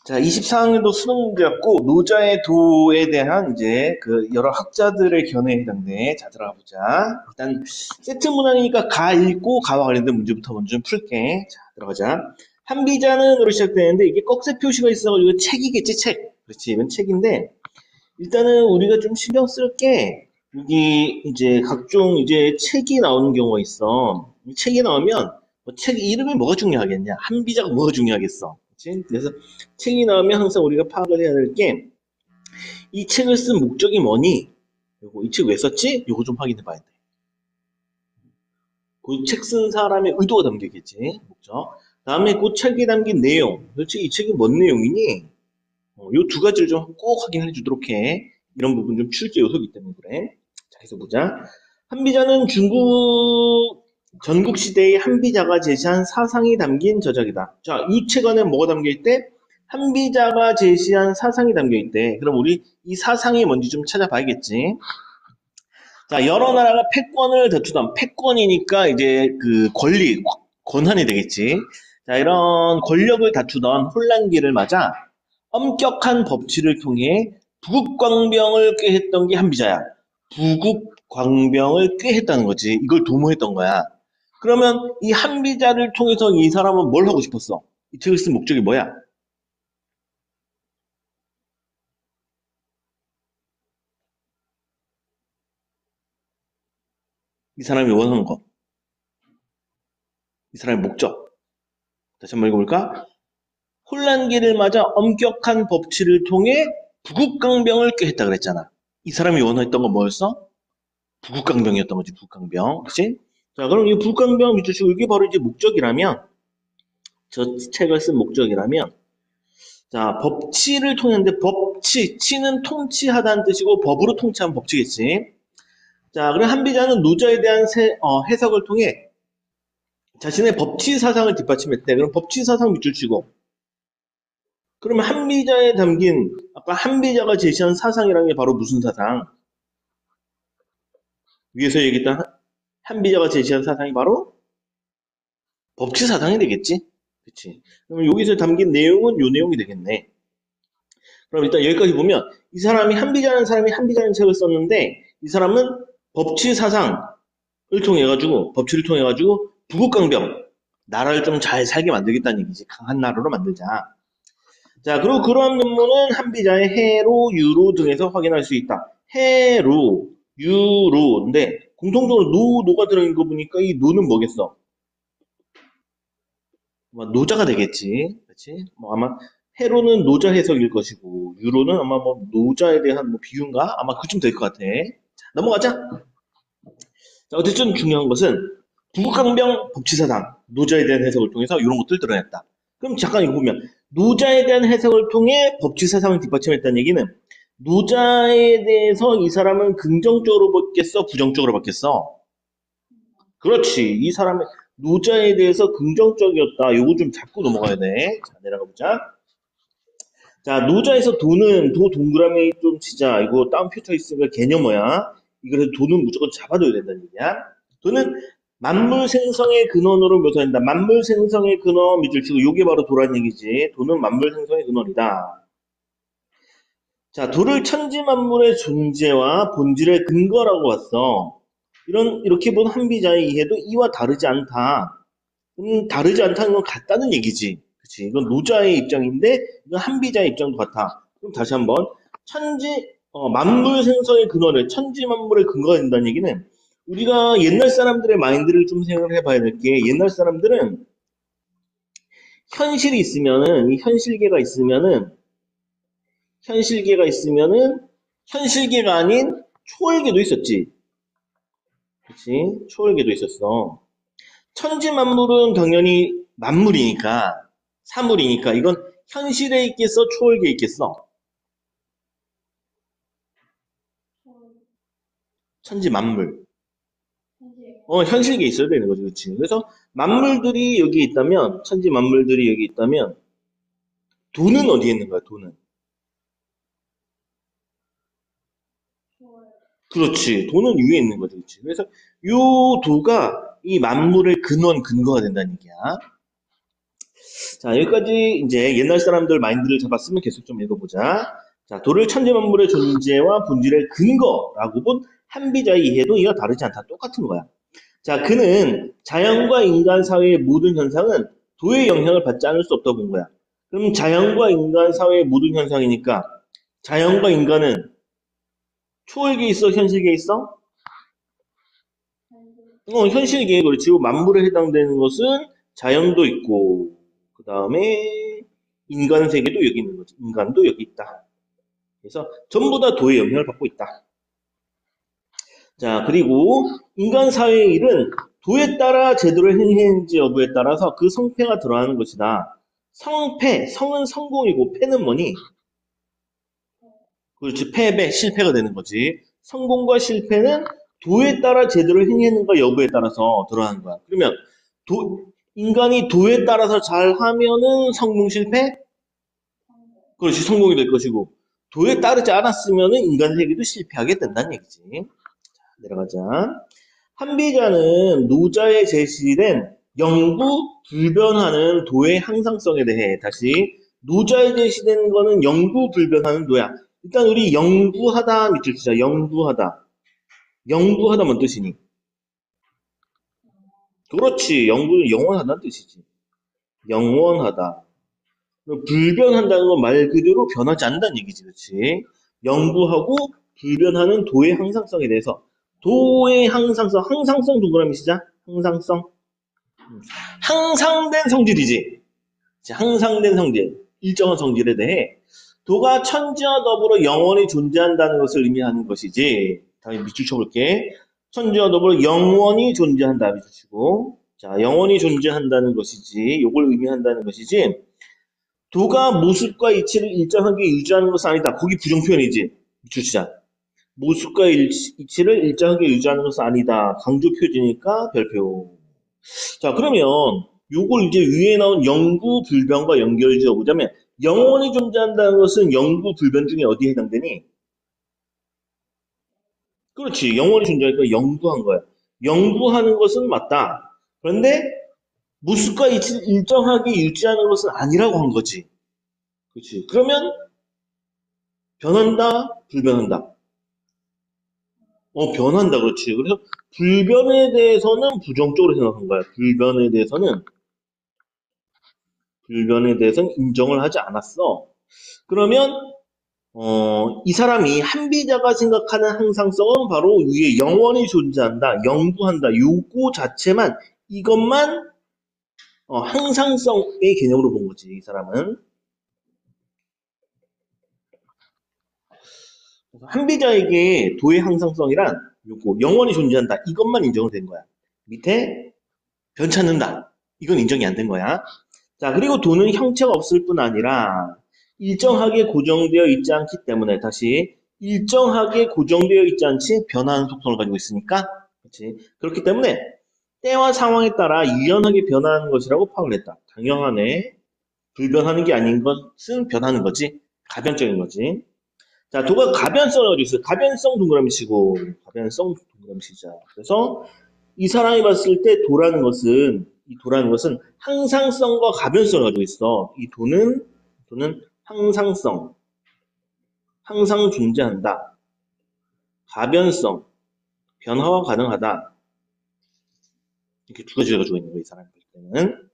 자, 24학년도 수능 문제였고, 노자의 도에 대한 이제 그 여러 학자들의 견해에 해당돼. 자, 들어가 보자. 일단, 세트 문항이니까 가 읽고 가와 관련된 문제부터 먼저 좀 풀게. 자, 들어가자. 한비자는으로 시작되는데, 이게 꺽쇠 표시가 있어가지고 이거 책이겠지, 책. 그렇지, 이건 책인데, 일단은 우리가 좀 신경 쓸 게, 여기 이제 각종 이제 책이 나오는 경우가 있어. 이 책이 나오면, 뭐 책 이름이 뭐가 중요하겠냐? 한비자가 뭐가 중요하겠어? 그치? 그래서 책이 나오면 항상 우리가 파악을 해야 될 게, 이 책을 쓴 목적이 뭐니? 그리고 이 책 왜 썼지? 요거 좀 확인해 봐야 돼. 그 책 쓴 사람의 의도가 담겨 있겠지, 목적. 다음에 그 책에 담긴 내용. 도대체 이 책이 뭔 내용이니? 요 두 가지를 좀 꼭 확인해 주도록 해. 이런 부분 좀 출제 요소이기 때문에 그래. 자, 해서 보자. 한비자는 중국 전국 시대의 한비자가 제시한 사상이 담긴 저작이다. 자, 이 책 안에 뭐가 담겨 있대? 한비자가 제시한 사상이 담겨 있대. 그럼 우리 이 사상이 뭔지 좀 찾아봐야겠지. 자, 여러 나라가 패권을 다투던 패권이니까 이제 그 권리, 권한이 되겠지. 자, 이런 권력을 다투던 혼란기를 맞아 엄격한 법치를 통해 부국광병을 꾀했던 게 한비자야. 부국광병을 꾀했다는 거지. 이걸 도모했던 거야. 그러면 이 한비자를 통해서 이 사람은 뭘 하고 싶었어? 이 책을 쓴 목적이 뭐야? 이 사람이 원하는 거. 이 사람의 목적. 다시 한번 읽어볼까? 혼란기를 맞아 엄격한 법치를 통해 부국강병을 꾀했다 그랬잖아. 이 사람이 원했던 건 뭐였어? 부국강병이었던 거지, 부국강병. 그치? 자, 그럼 이 부국강병 밑줄 치고 이게 바로 이제 목적이라면, 저 책을 쓴 목적이라면, 자, 법치를 통했는데, 법치, 치는 통치하다는 뜻이고, 법으로 통치한 법치겠지. 자, 그럼 한비자는 노자에 대한 해석을 통해 자신의 법치 사상을 뒷받침했대. 그럼 법치 사상 밑줄 치고, 그러면 한비자에 담긴 아까 한비자가 제시한 사상이라는 게 바로 무슨 사상? 위에서 얘기했던 한비자가 제시한 사상이 바로 법치 사상이 되겠지? 그치? 그러면 여기서 담긴 내용은 요 내용이 되겠네. 그럼 일단 여기까지 보면 이 사람이 한비자라는 사람이 한비자라는 책을 썼는데 이 사람은 법치 사상을 통해 가지고 법치를 통해 가지고 부국강병 나라를 좀 잘 살게 만들겠다는 얘기지. 강한 나라로 만들자. 자, 그리고 그러한 논문은 한비자의 해로, 유로 등에서 확인할 수 있다. 해로, 유로인데 공통적으로 노가 들어있는 거 보니까 이 노는 뭐겠어? 아마 노자가 되겠지. 그렇지? 뭐 아마 해로는 노자 해석일 것이고 유로는 아마 뭐 노자에 대한 뭐 비유인가? 아마 그쯤 될 것 같아. 자, 넘어가자. 자, 어쨌든 중요한 것은 부국강병 법치사상, 노자에 대한 해석을 통해서 이런 것들 드러냈다. 그럼 잠깐 이거 보면 노자에 대한 해석을 통해 법치사상을 뒷받침했다는 얘기는 노자에 대해서 이 사람은 긍정적으로 봤겠어? 부정적으로 봤겠어? 그렇지. 이 사람의 노자에 대해서 긍정적이었다. 요거 좀 잡고 넘어가야 돼. 자, 내려가 보자. 자, 노자에서 도는 도 동그라미 좀 치자. 이거 다운표쳐 있으니까 개념 뭐야? 이거를 도는 무조건 잡아둬야 된다는 얘기야. 도는 만물 생성의 근원으로 묘사된다. 만물 생성의 근원 밑줄 치고 요게 바로 도란 얘기지. 도는 만물 생성의 근원이다. 자, 도를 천지 만물의 존재와 본질의 근거라고 봤어. 이렇게 본 한비자의 이해도 이와 다르지 않다. 다르지 않다는 건 같다는 얘기지. 그치? 이건 노자의 입장인데, 이건 한비자의 입장도 같아. 그럼 다시 한번, 만물 생성의 근원을, 천지 만물의 근거가 된다는 얘기는, 우리가 옛날 사람들의 마인드를 좀 생각을 해봐야 될 게, 옛날 사람들은 현실이 있으면은, 이 현실계가 있으면은, 현실계가 아닌 초월계도 있었지. 그치? 초월계도 있었어. 천지 만물은 당연히 만물이니까, 사물이니까, 이건 현실에 있겠어, 초월계에 있겠어? 천지 만물. 현실계에 있어야 되는 거지, 그치? 그래서 만물들이 여기 있다면, 천지 만물들이 여기 있다면, 돈은 어디에 있는 거야, 돈은? 그렇지. 돈은 위에 있는 거지, 그치? 그래서 요 도가 이 만물의 근원, 근거가 된다는 얘기야. 자, 여기까지 이제 옛날 사람들 마인드를 잡았으면 계속 좀 읽어보자. 자, 도를 천지만물의 존재와 본질의 근거라고 본 한비자의 이해도 이와 다르지 않다. 똑같은 거야. 자, 그는 자연과 인간 사회의 모든 현상은 도의 영향을 받지 않을 수 없다고 본 거야. 그럼 자연과 인간 사회의 모든 현상이니까 자연과 인간은 초월계 있어? 현실계 있어? 현실계, 그렇지. 만물에 해당되는 것은 자연도 있고, 그 다음에 인간 세계도 여기 있는 거지. 인간도 여기 있다. 그래서 전부 다 도의 영향을 받고 있다. 자, 그리고 인간 사회의 일은 도에 따라 제대로 행했는지 여부에 따라서 그 성패가 드러나는 것이다. 성패, 성은 성공이고 패는 뭐니? 그렇지, 패배, 실패가 되는 거지. 성공과 실패는 도에 따라 제대로 행했는가 여부에 따라서 드러나는 거야. 그러면 인간이 도에 따라서 잘하면은 성공 실패? 그렇지, 성공이 될 것이고 도에 따르지 않았으면은 인간 세계도 실패하게 된다는 얘기지. 자, 내려가자. 한비자는 노자에 제시된 영구 불변하는 도의 항상성에 대해 다시 노자에 제시된 거는 영구 불변하는 도야. 일단 우리 영구하다 밑줄 치자. 영구하다. 영구하다 뭔 뜻이니? 그렇지. 영구는 영원하다는 뜻이지. 영원하다. 불변한다는 건 말 그대로 변하지 않는다는 얘기지. 그렇지. 영구하고 불변하는 도의 항상성에 대해서 도의 항상성, 항상성 동그라미 시작. 항상성. 항상된 성질이지. 항상된 성질, 일정한 성질에 대해 도가 천지와 더불어 영원히 존재한다는 것을 의미하는 것이지. 다시 밑줄 쳐볼게. 천지와 더불어 영원히 존재한다. 밑줄 치고. 자, 영원히 존재한다는 것이지. 요걸 의미한다는 것이지. 도가 모습과 이치를 일정하게 유지하는 것은 아니다. 거기 부정표현이지. 밑줄 치자. 모습과 이치를 일정하게 유지하는 것은 아니다. 강조 표지니까 별표. 자, 그러면 요걸 이제 위에 나온 영구 불변과 연결 지어보자면 영원히 존재한다는 것은 영구 불변 중에 어디에 해당되니? 그렇지. 영원히 존재하니까 영구한 거야. 영구하는 것은 맞다. 그런데 무수과 이치를 일정하게 유지하는 것은 아니라고 한 거지. 그렇지. 그러면 변한다, 불변한다. 변한다. 그렇지. 그래서 불변에 대해서는 부정적으로 생각한 거야. 불변에 대해서는 인정을 하지 않았어. 그러면 이 사람이 한비자가 생각하는 항상성은 바로 위에 영원히 존재한다, 영구한다, 요거 자체만, 이것만 항상성의 개념으로 본 거지, 이 사람은. 한비자에게 도의 항상성이란 요거 영원히 존재한다, 이것만 인정을 된 거야. 밑에 변찮는다, 이건 인정이 안 된 거야. 자, 그리고 도는 형체가 없을 뿐 아니라 일정하게 고정되어 있지 않기 때문에, 다시 일정하게 고정되어 있지 않지 변하는 속성을 가지고 있으니까, 그렇지. 그렇기 때문에 때와 상황에 따라 유연하게 변하는 것이라고 파악을 했다. 당연하네. 불변하는 게 아닌 것은 변하는 거지. 가변적인 거지. 자, 도가 가변성을 가지고 있어요. 가변성 동그라미 치고, 가변성 동그라미 치자. 그래서 이 사람이 봤을 때 이 도라는 것은 항상성과 가변성을 가지고 있어. 이 도는 항상성, 항상 존재한다. 가변성, 변화가 가능하다. 이렇게 두 가지가 가지고 있는 거야, 이 사람이 볼 때는.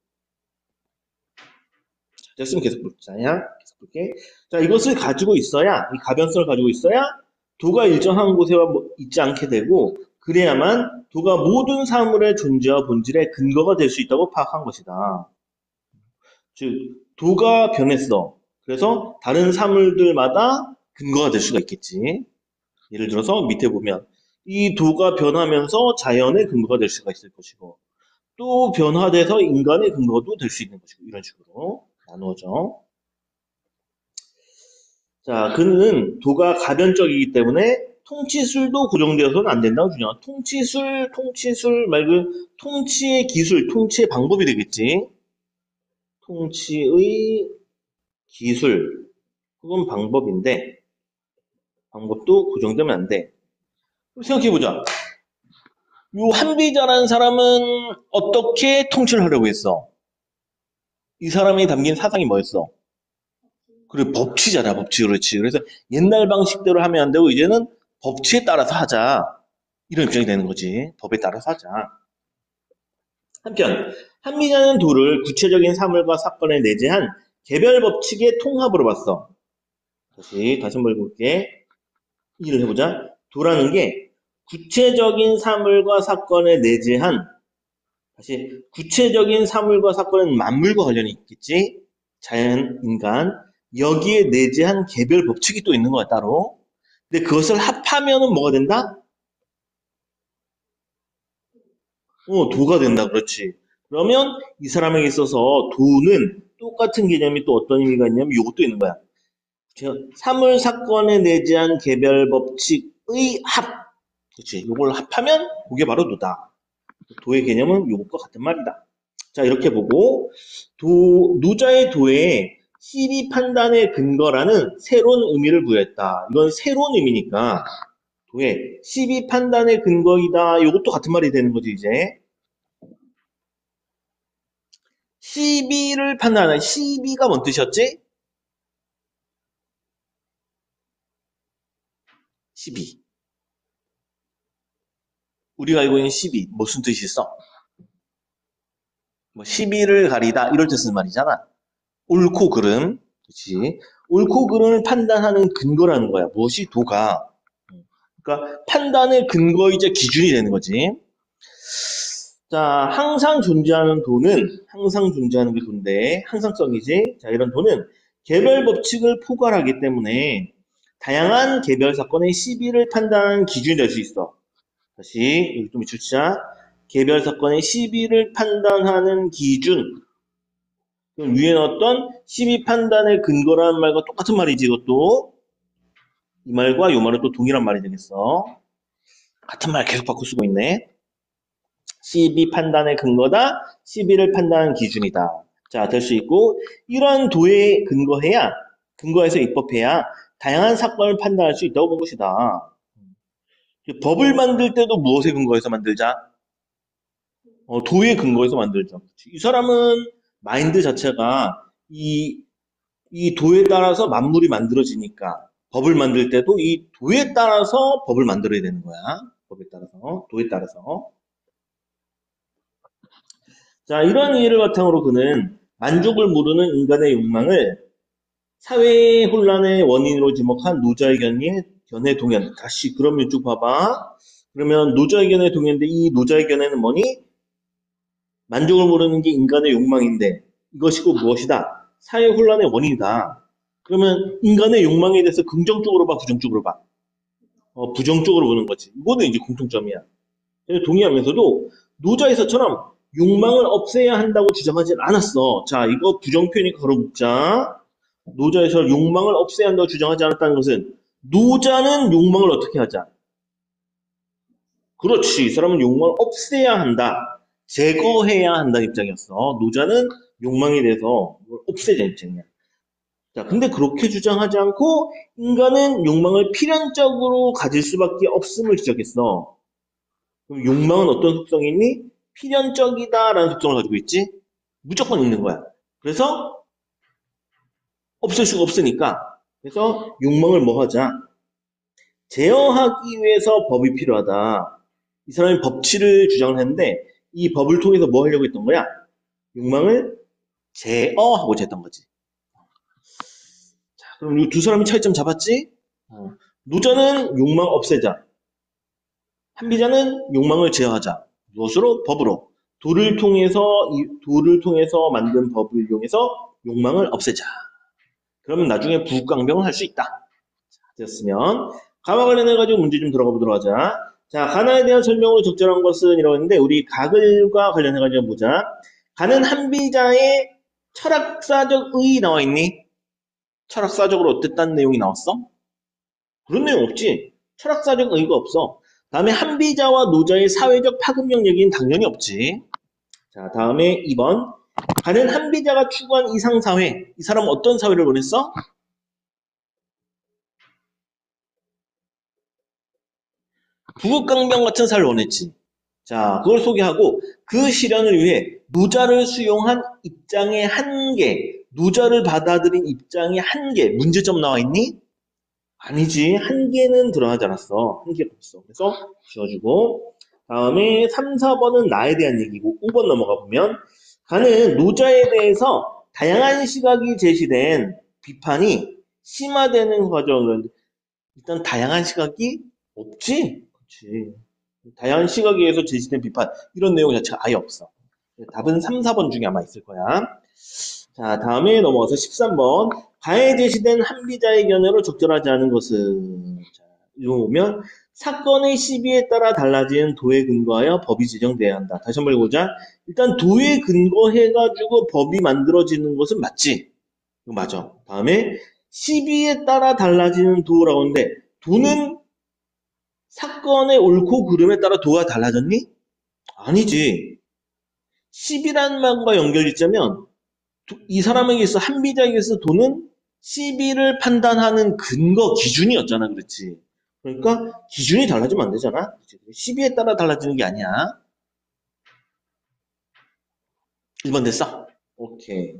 자, 됐으면 계속 볼자. 계속 볼게. 자, 이것을 가지고 있어야, 이 가변성을 가지고 있어야 도가 일정한 곳에 있지 않게 되고, 그래야만 도가 모든 사물의 존재와 본질의 근거가 될 수 있다고 파악한 것이다. 즉, 도가 변했어. 그래서 다른 사물들마다 근거가 될 수가 있겠지. 예를 들어서 밑에 보면 이 도가 변하면서 자연의 근거가 될 수가 있을 것이고, 또 변화돼서 인간의 근거도 될 수 있는 것이고, 이런 식으로 나누어져. 자, 그는 도가 가변적이기 때문에 통치술도 고정되어서는 안 된다고 주냐. 통치술 말고 통치의 기술, 통치의 방법이 되겠지. 통치의 기술, 그건 방법인데, 방법도 고정되면 안 돼. 생각해보자. 요 한비자라는 사람은 어떻게 통치를 하려고 했어? 이 사람이 담긴 사상이 뭐였어? 그래, 법치잖아, 법치, 그렇지. 그래서 옛날 방식대로 하면 안 되고, 이제는 법치에 따라서 하자. 이런 입장이 되는 거지. 법에 따라서 하자. 한편, 한미자는 도를 구체적인 사물과 사건에 내재한 개별 법칙의 통합으로 봤어. 다시 한번 읽어볼게. 이해를 해보자. 도라는 게 구체적인 사물과 사건에 내재한, 다시 구체적인 사물과 사건은 만물과 관련이 있겠지. 자연, 인간. 여기에 내재한 개별 법칙이 또 있는 거야, 따로. 근데 그것을 합하면은 뭐가 된다? 도가 된다. 그렇지. 그러면 이 사람에게 있어서 도는 똑같은 개념이 또 어떤 의미가 있냐면 이것도 있는 거야. 사물 사건에 내재한 개별 법칙의 합. 그렇지. 이걸 합하면 그게 바로 도다. 도의 개념은 이것과 같은 말이다. 자, 이렇게 보고 노자의 도에 시비 판단의 근거라는 새로운 의미를 부여했다. 이건 새로운 의미니까 도에 시비 판단의 근거이다. 이것도 같은 말이 되는 거지, 이제. 시비를 판단하는, 시비가 뭔 뜻이었지? 시비. 우리가 알고 있는 시비 무슨 뜻이 있어? 뭐 시비를 가리다 이럴 때 쓰는 말이잖아. 옳고 그름, 그렇지? 옳고 그름을 판단하는 근거라는 거야. 무엇이 도가. 그러니까 판단의 근거이자 기준이 되는 거지. 자, 항상 존재하는 게 도인데 항상성이지. 자, 이런 도는 개별 법칙을 포괄하기 때문에 다양한 개별 사건의 시비를 판단하는 기준이 될 수 있어. 다시 여기 좀 밑줄치자. 개별 사건의 시비를 판단하는 기준. 그럼 위에 넣었던 시비 판단의 근거라는 말과 똑같은 말이지, 이것도. 이 말과 이 말은 또 동일한 말이 되겠어. 같은 말 계속 바꿔 쓰고 있네. 시비 판단의 근거다. 시비를 판단하는 기준이다. 자, 될 수 있고, 이러한 도에 근거해서 입법해야 다양한 사건을 판단할 수 있다고 본 것이다. 법을 만들 때도 무엇에 근거해서 만들자? 도에 근거해서 만들죠. 이 사람은 마인드 자체가 이 도에 따라서 만물이 만들어지니까 법을 만들 때도 이 도에 따라서 법을 만들어야 되는 거야. 법에 따라서, 도에 따라서. 자, 이러한 이해를 바탕으로 그는 만족을 모르는 인간의 욕망을 사회의 혼란의 원인으로 지목한 노자의 견해 동현. 다시 그러면 쭉 봐봐. 그러면 노자의 견해 동현인데 이 노자의 견해는 뭐니? 만족을 모르는 게 인간의 욕망인데 이것이 곧 무엇이다? 사회 혼란의 원인이다. 그러면 인간의 욕망에 대해서 긍정적으로 봐, 부정적으로 봐? 부정적으로 보는 거지. 이거는 이제 공통점이야. 동의하면서도 노자에서처럼 욕망을 없애야 한다고 주장하진 않았어. 자, 이거 부정표현이니까 걸어붙자. 노자에서 욕망을 없애야 한다고 주장하지 않았다는 것은 노자는 욕망을 어떻게 하자? 그렇지. 이 사람은 욕망을 없애야 한다. 제거해야 한다는 입장이었어. 노자는 욕망에 대해서 없애자는 입장이야. 자, 근데 그렇게 주장하지 않고 인간은 욕망을 필연적으로 가질 수밖에 없음을 지적했어. 그럼 욕망은 어떤 속성이 있니? 필연적이다라는 속성을 가지고 있지? 무조건 있는 거야. 그래서 없앨 수가 없으니까. 그래서 욕망을 뭐 하자? 제어하기 위해서 법이 필요하다. 이 사람이 법치를 주장했는데 이 법을 통해서 뭐 하려고 했던 거야? 욕망을 제어하고자 했던 거지. 자, 그럼 이 두 사람이 차이점 잡았지? 노자는 욕망 없애자. 한비자는 욕망을 제어하자. 무엇으로? 법으로. 도를 통해서 만든 법을 이용해서 욕망을 없애자. 그러면 나중에 부강병을 할 수 있다. 됐으면 가와 관련해가지고 문제 좀 들어가 보도록 하자. 자, 가나에 대한 설명으로 적절한 것은 이라고 했는데 우리 가글과 관련해가지고 보자. 가는 한비자의 철학사적 의 나와 있니? 철학사적으로 어땠다는 내용이 나왔어? 그런 내용 없지. 철학사적 의의가 없어. 다음에 한비자와 노자의 사회적 파급력 얘기는 당연히 없지. 자, 다음에 2번. 가는 한비자가 추구한 이상사회. 이 사람은 어떤 사회를 원했어? 부국강병 같은 사회를 원했지. 자, 그걸 소개하고 그 실현을 위해 노자를 수용한 입장의 한계, 노자를 받아들인 입장의 한계, 문제점 나와 있니? 아니지. 한계는 드러나지 않았어. 한계가 없어. 그래서 지워주고 다음에 3, 4번은 나에 대한 얘기고 5번 넘어가 보면 가는 노자에 대해서 다양한 시각이 제시된 비판이 심화되는 과정은 일단 다양한 시각이 없지. 그렇지. 다양한 시각에 의해서 제시된 비판 이런 내용 자체가 아예 없어. 답은 3, 4번 중에 아마 있을 거야. 자, 다음에 넘어가서 13번. 가해 제시된 한비자의 견해로 적절하지 않은 것은 자, 이거 보면 사건의 시비에 따라 달라지는 도에 근거하여 법이 제정돼야 한다. 다시 한번 읽어보자. 일단 도에 근거해가지고 법이 만들어지는 것은 맞지. 이거 맞아. 다음에 시비에 따라 달라지는 도라고 하는데 도는 사건의 옳고 그름에 따라 도가 달라졌니? 아니지. 시비라는 말과 연결짓자면 이 사람에게 있어 한비자에게 있어 도는 시비를 판단하는 근거 기준이었잖아. 그렇지. 그러니까 기준이 달라지면 안 되잖아. 그렇지? 시비에 따라 달라지는 게 아니야. 1번 됐어? 오케이.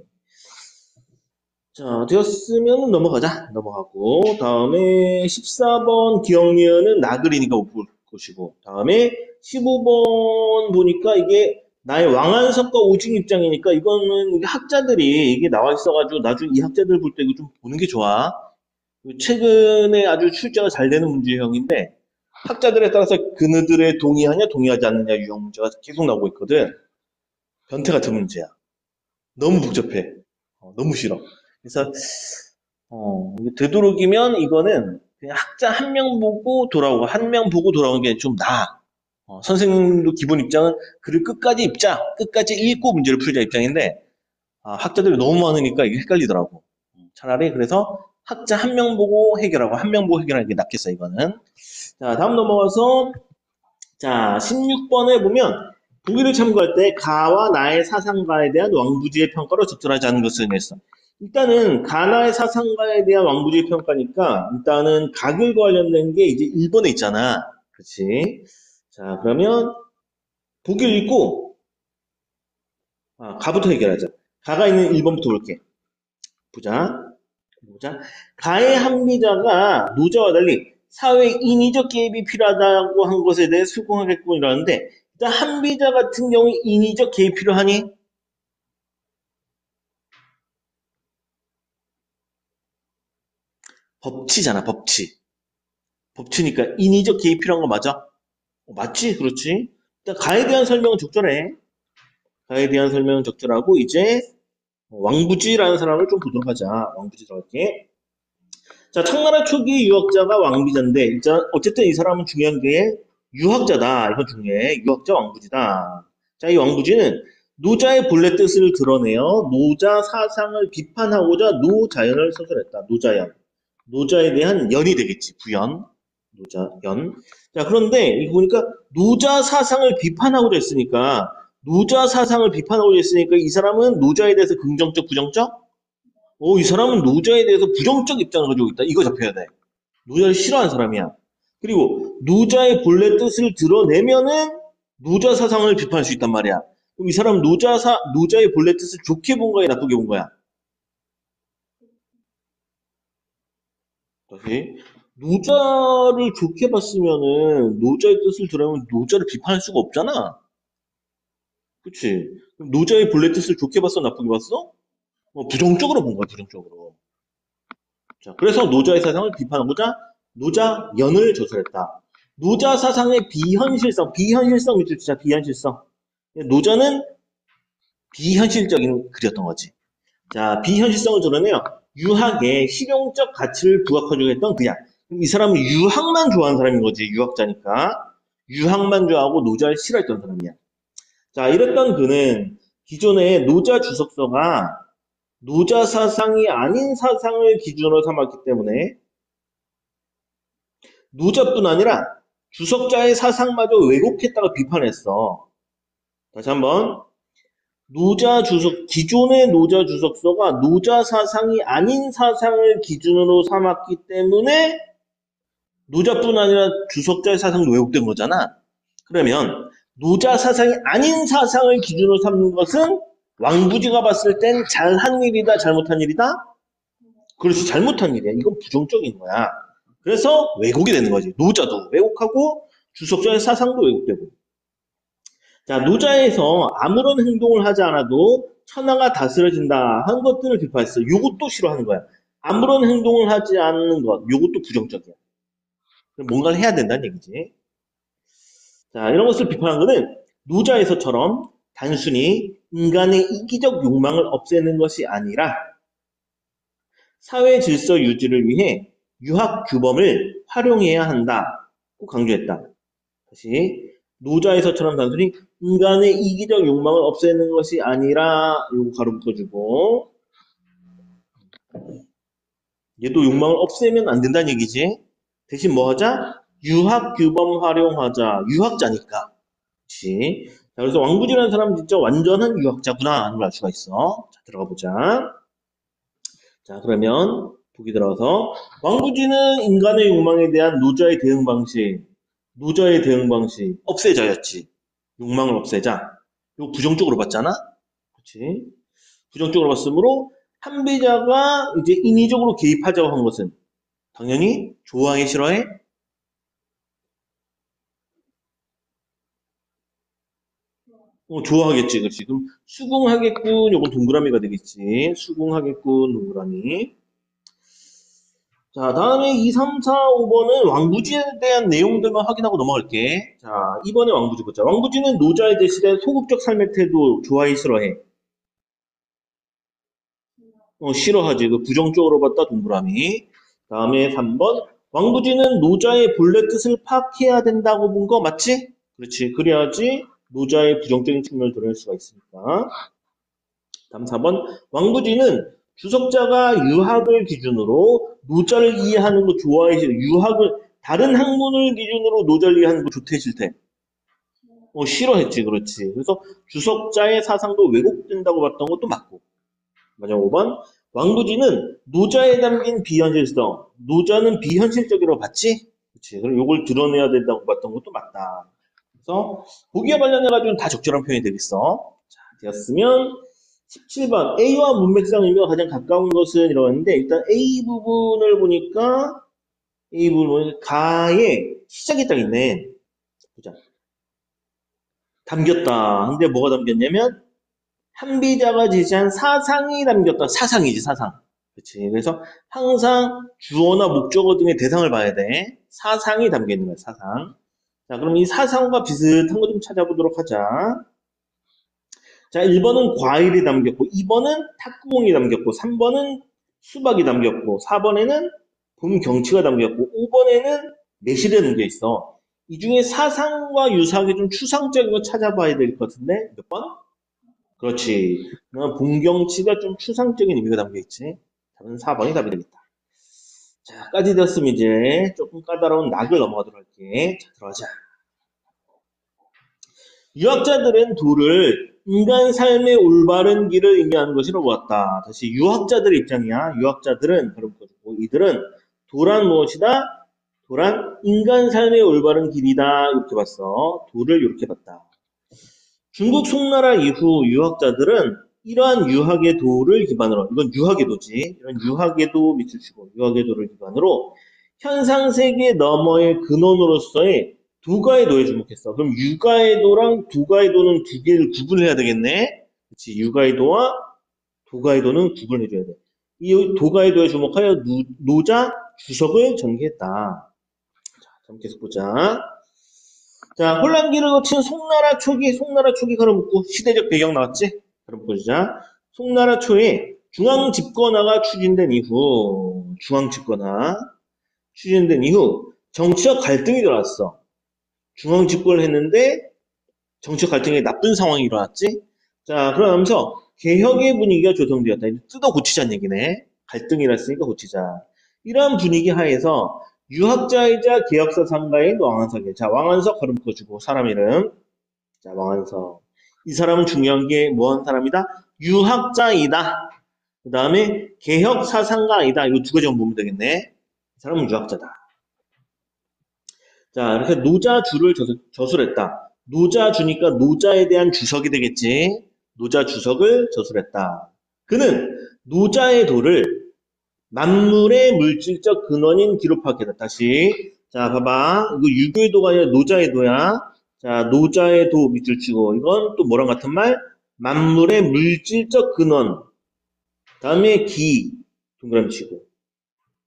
자, 되었으면 넘어가자. 넘어가고 다음에 14번 기억니은은 나그리니까 못 볼 것이고 다음에 15번 보니까 이게 나의 왕한석과 오직 입장이니까 이거는 이게 학자들이 이게 나와 있어가지고 나중에 이 학자들 볼 때 이거 좀 보는 게 좋아. 최근에 아주 출제가 잘 되는 문제형인데 학자들에 따라서 그들의 동의하냐 동의하지 않느냐 유형 문제가 계속 나오고 있거든. 변태 같은 문제야. 너무 복잡해. 너무 싫어. 그래서 되도록이면 이거는 그냥 학자 한 명 보고 돌아오고 한 명 보고 돌아오는 게 좀 나아. 선생님도 기본 입장은 글을 끝까지 읽자, 끝까지 읽고 문제를 풀자 입장인데 학자들이 너무 많으니까 이게 헷갈리더라고. 차라리 그래서 학자 한 명 보고 해결하고 한 명 보고 해결하는 게 낫겠어 이거는. 자, 다음 넘어가서 자 16번에 보면 보기를 참고할 때 가와 나의 사상가에 대한 왕부지의 평가로 적절하지 않은 것을 냈어. 일단은 가나의 사상가에 대한 왕부지의 평가니까 일단은 각을 관련된 게 이제 1번에 있잖아. 그렇지? 자, 그러면 보기를 읽고 가부터 해결하자. 가가 있는 1번부터 볼게. 보자. 가의 합리자가 노자와 달리 사회 인위적 개입이 필요하다고 한 것에 대해 수긍하겠군이라는데 일단 합리자 같은 경우에 인위적 개입이 필요하니? 법치잖아, 법치. 법치니까 인위적 개입이 필요한 거 맞아? 맞지? 그렇지? 일단 가에 대한 설명은 적절해. 가에 대한 설명은 적절하고 이제 왕부지라는 사람을 좀 보도록 하자. 왕부지 들어갈게. 자, 청나라 초기 유학자가 왕비자인데 일단 어쨌든 이 사람은 중요한 게 유학자다. 이건 중요해. 유학자 왕부지다. 자, 이 왕부지는 노자의 본래 뜻을 드러내어 노자 사상을 비판하고자 노자연을 서술했다. 노자연. 노자에 대한 연이 되겠지. 부연. 노자연. 자, 그런데 이거 보니까 노자 사상을 비판하고자 했으니까 노자 사상을 비판하고자 했으니까 이 사람은 노자에 대해서 긍정적, 부정적? 이 사람은 노자에 대해서 부정적 입장을 가지고 있다. 이거 잡혀야 돼. 노자를 싫어하는 사람이야. 그리고 노자의 본래 뜻을 드러내면은 노자 사상을 비판할 수 있단 말이야. 그럼 이 사람은 노자의 본래 뜻을 좋게 본 거야, 나쁘게 본 거야? 다시. 노자를 좋게 봤으면은 노자의 뜻을 드러내면 노자를 비판할 수가 없잖아. 그치? 그럼 노자의 본래 뜻을 좋게 봤어, 나쁘게 봤어? 부정적으로 본 거야, 부정적으로. 자, 그래서 노자의 사상을 비판하고자 노자연을 조설했다. 노자 사상의 비현실성 밑줄 치자, 비현실성. 노자는 비현실적인 글이었던 거지. 자, 비현실성을 드러내요. 유학에 실용적 가치를 부각하려고 했던 그냥. 이 사람은 유학만 좋아하는 사람인 거지, 유학자니까. 유학만 좋아하고 노자를 싫어했던 사람이야. 자, 이랬던 그는 기존의 노자 주석서가 노자 사상이 아닌 사상을 기준으로 삼았기 때문에 노자뿐 아니라 주석자의 사상마저 왜곡했다고 비판했어. 다시 한번 기존의 노자 주석서가 노자 사상이 아닌 사상을 기준으로 삼았기 때문에 노자뿐 아니라 주석자의 사상도 왜곡된 거잖아. 그러면 노자 사상이 아닌 사상을 기준으로 삼는 것은 왕부지가 봤을 땐 잘한 일이다, 잘못한 일이다? 그렇지, 잘못한 일이야. 이건 부정적인 거야. 그래서 왜곡이 되는 거지. 노자도 왜곡하고 주석자의 사상도 왜곡되고. 자, 노자에서 아무런 행동을 하지 않아도 천하가 다스려진다 하는 것들을 비판했어. 요것도 싫어하는 거야. 아무런 행동을 하지 않는 것, 요것도 부정적이야. 뭔가를 해야 된다는 얘기지. 자, 이런 것을 비판한 것은 노자에서처럼 단순히 인간의 이기적 욕망을 없애는 것이 아니라 사회 질서 유지를 위해 유학 규범을 활용해야 한다고 강조했다. 다시 노자에서처럼 단순히 인간의 이기적 욕망을 없애는 것이 아니라 요거 가로 묶어주고 얘도 욕망을 없애면 안 된다는 얘기지. 대신 뭐 하자? 유학 규범 활용하자. 유학자니까. 그렇지. 자, 그래서 왕부지라는 사람은 진짜 완전한 유학자구나 하는 걸 알 수가 있어. 자, 들어가 보자. 자, 그러면 보기 들어가서 왕부지는 인간의 욕망에 대한 노자의 대응 방식 없애자였지. 욕망을 없애자. 이거 부정적으로 봤잖아. 그렇지? 부정적으로 봤으므로 한비자가 이제 인위적으로 개입하자고 한 것은 당연히 좋아해, 싫어해? 좋아하겠지, 그렇지. 그럼 수긍하겠군, 요건 동그라미가 되겠지. 수긍하겠군, 동그라미. 자, 다음에 2, 3, 4, 5번은 왕부지에 대한 내용들만 확인하고 넘어갈게. 자, 이번에 왕부지 보자. 왕부지는 노자에 대시된 소극적 삶의 태도 좋아해, 싫어해? 싫어하지. 그 부정적으로 봤다, 동그라미. 다음에 3번. 왕부지는 노자의 본래 뜻을 파악해야 된다고 본 거 맞지? 그렇지. 그래야지 노자의 부정적인 측면을 드러낼 수가 있으니까. 다음 4번. 왕부지는 주석자가 유학을 기준으로 노자를 이해하는 거 좋아해, 유학을, 다른 학문을 기준으로 노자를 이해하는 거 좋대, 싫대? 싫어했지, 그렇지. 그래서 주석자의 사상도 왜곡된다고 봤던 것도 맞고. 맞아, 5번. 왕부지는 노자에 담긴 비현실성, 노자는 비현실적이라고 봤지? 그치. 그럼 요걸 드러내야 된다고 봤던 것도 맞다. 그래서 보기와 관련해가지고는 다 적절한 표현이 되겠어. 자, 되었으면 17번. A와 문맥상 의미가 가장 가까운 것은 이러는데, 일단 A 부분을 보니까, A 부분은 가에 시작이 딱 있네. 보자. 담겼다. 근데 뭐가 담겼냐면, 한비자가 제시한 사상이 담겼다. 사상이지, 사상. 그치. 그래서 항상 주어나 목적어 등의 대상을 봐야 돼. 사상이 담겨 있는 거야, 사상. 자, 그럼 이 사상과 비슷한 거 좀 찾아보도록 하자. 자, 1번은 과일이 담겼고, 2번은 탁구공이 담겼고, 3번은 수박이 담겼고, 4번에는 봄 경치가 담겼고, 5번에는 매실이 담겨 있어. 이 중에 사상과 유사하게 좀 추상적인 거 찾아봐야 될 것 같은데, 몇 번? 그렇지. 봄 경치가 좀 추상적인 의미가 담겨 있지. 답은 4번이 답이 되겠다. 자, 까지 되었으면 이제 조금 까다로운 낙을 넘어가도록 할게. 자, 들어가자. 유학자들은 도를 인간 삶의 올바른 길을 의미하는 것이라고 보았다. 다시 유학자들의 입장이야. 유학자들은 그럼 이들은 도란 무엇이다? 도란 인간 삶의 올바른 길이다. 이렇게 봤어. 도를 이렇게 봤다. 중국 송나라 이후 유학자들은 이러한 유학의 도를 기반으로, 이건 유학의 도지. 이런 유학의 도 밑줄 치고 유학의 도를 기반으로 현상세계 너머의 근원으로서의 두가의 도에 주목했어. 그럼 유가의 도랑 두가의 도는 두 개를 구분해야 되겠네. 그렇지. 유가의 도와 도가의 도는 구분해줘야 돼. 이 도가의 도에 주목하여 노자 주석을 전개했다. 자, 그럼 계속 보자. 자, 혼란기를 거친 송나라 초기 가로 묶고 시대적 배경 나왔지? 그럼 보자. 송나라 초에 중앙 집권화가 추진된 이후 정치적 갈등이 일어났어. 중앙 집권을 했는데 정치적 갈등이 나쁜 상황이 일어났지? 자, 그러면서 개혁의 분위기가 조성되었다. 뜯어 고치자는 얘기네. 갈등이 일어났으니까 고치자. 이러한 분위기 하에서 유학자이자 개혁사상가인 왕한석이야. 자, 왕한석 가로 묶어주고 사람 이름. 자, 왕한석. 이 사람은 중요한 게 뭐한 사람이다? 유학자이다. 그 다음에 개혁사상가이다. 이 두 가지만 보면 되겠네. 이 사람은 유학자다. 자, 이렇게 노자주를 저술했다. 노자 주니까 노자에 대한 주석이 되겠지. 노자 주석을 저술했다. 그는 노자의 도를 만물의 물질적 근원인 기로 파악했다. 다시. 자, 봐봐. 이거 유교의 도가 아니라 노자의 도야. 자, 노자의 도 밑줄 치고. 이건 또 뭐랑 같은 말? 만물의 물질적 근원. 다음에 기. 동그라미 치고.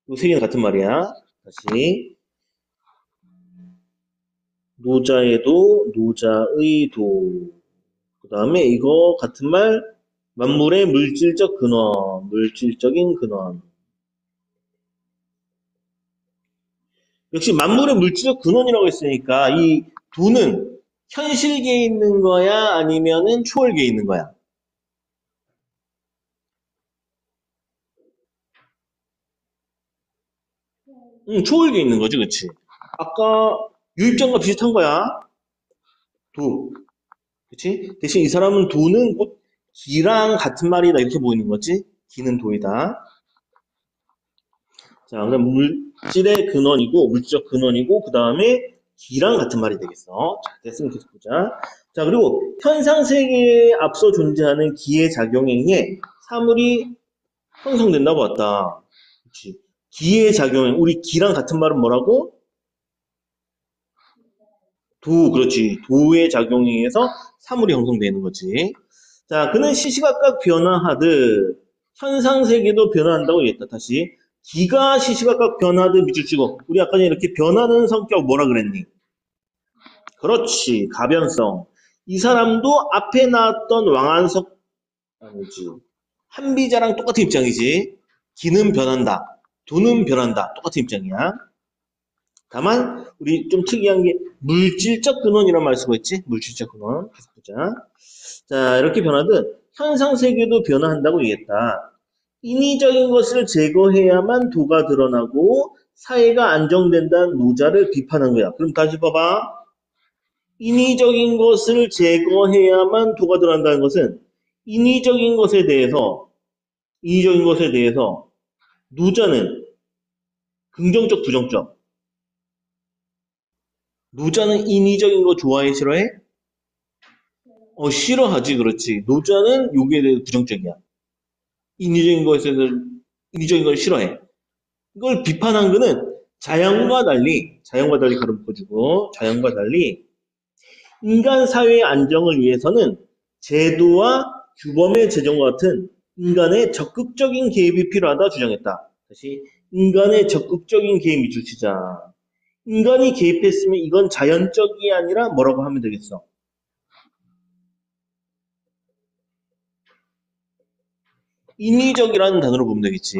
이 세 개는 같은 말이야. 다시. 노자의 도, 노자의 도. 그 다음에 이거 같은 말, 만물의 물질적 근원, 물질적인 근원. 역시 만물의 물질적 근원이라고 했으니까 이 도는 현실계에 있는 거야? 아니면은 초월계에 있는 거야? 응, 초월계에 있는 거지, 그치? 아까 유입장과 비슷한 거야. 도. 그치? 대신 이 사람은 도는 곧 기랑 같은 말이다 이렇게 보이는 거지. 기는 도이다. 자, 그럼 물질의 근원이고 물질적 근원이고 그 다음에 기랑 같은 말이 되겠어. 자, 됐으면 계속 보자. 자, 그리고 현상 세계에 앞서 존재하는 기의 작용에 의해 사물이 형성된다고 봤다. 그치? 기의 작용에 우리 기랑 같은 말은 뭐라고? 도, 그렇지. 도의 작용에 의해서 사물이 형성되는 거지. 자, 그는 시시각각 변화하듯 현상세계도 변화한다고 얘기했다. 다시. 기가 시시각각 변하듯 밑줄 치고. 우리 아까 전에 이렇게 변하는 성격 뭐라 그랬니? 그렇지. 가변성. 이 사람도 앞에 나왔던 왕안석, 아니지. 한비자랑 똑같은 입장이지. 기는 변한다. 도는 변한다. 똑같은 입장이야. 다만 우리 좀 특이한 게 물질적 근원이라는 말 쓰고 있지. 물질적 근원. 계속 보자. 자, 이렇게 변하듯 현상 세계도 변화한다고 얘기했다. 인위적인 것을 제거해야만 도가 드러나고 사회가 안정된다는 노자를 비판한 거야. 그럼 다시 봐봐. 인위적인 것을 제거해야만 도가 드러난다는 것은 인위적인 것에 대해서 노자는 긍정적, 부정적. 노자는 인위적인 거 좋아해, 싫어해? 싫어하지, 그렇지. 노자는 여기에 대해서 부정적이야. 인위적인 것에는 인위적인 걸 싫어해. 이걸 비판한 거는 자연과 달리 가로 묶어주고 자연과 달리 인간 사회의 안정을 위해서는 제도와 규범의 제정과 같은 인간의 적극적인 개입이 필요하다 주장했다. 다시 인간의 적극적인 개입 밑줄 치자. 인간이 개입했으면 이건 자연적이 아니라 뭐라고 하면 되겠어? 인위적이라는 단어로 보면 되겠지.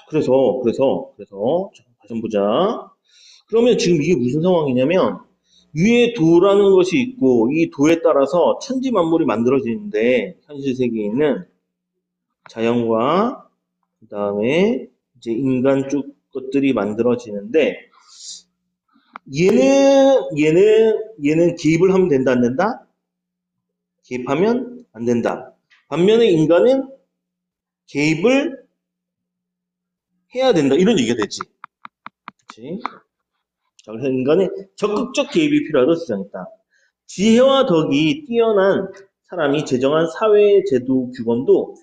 그래서 자, 다시 한번 보자. 그러면 지금 이게 무슨 상황이냐면 위에 도라는 것이 있고 이 도에 따라서 천지 만물이 만들어지는데 현실 세계에 있는 자연과 그다음에 이제 인간 쪽 것들이 만들어지는데 얘는 개입을 하면 된다 안 된다? 개입하면 안 된다. 반면에 인간은 개입을 해야 된다. 이런 얘기가 되지. 그렇지? 자, 그래서 인간의 적극적 개입이 필요하다고 주장했다. 지혜와 덕이 뛰어난 사람이 제정한 사회 제도 규범도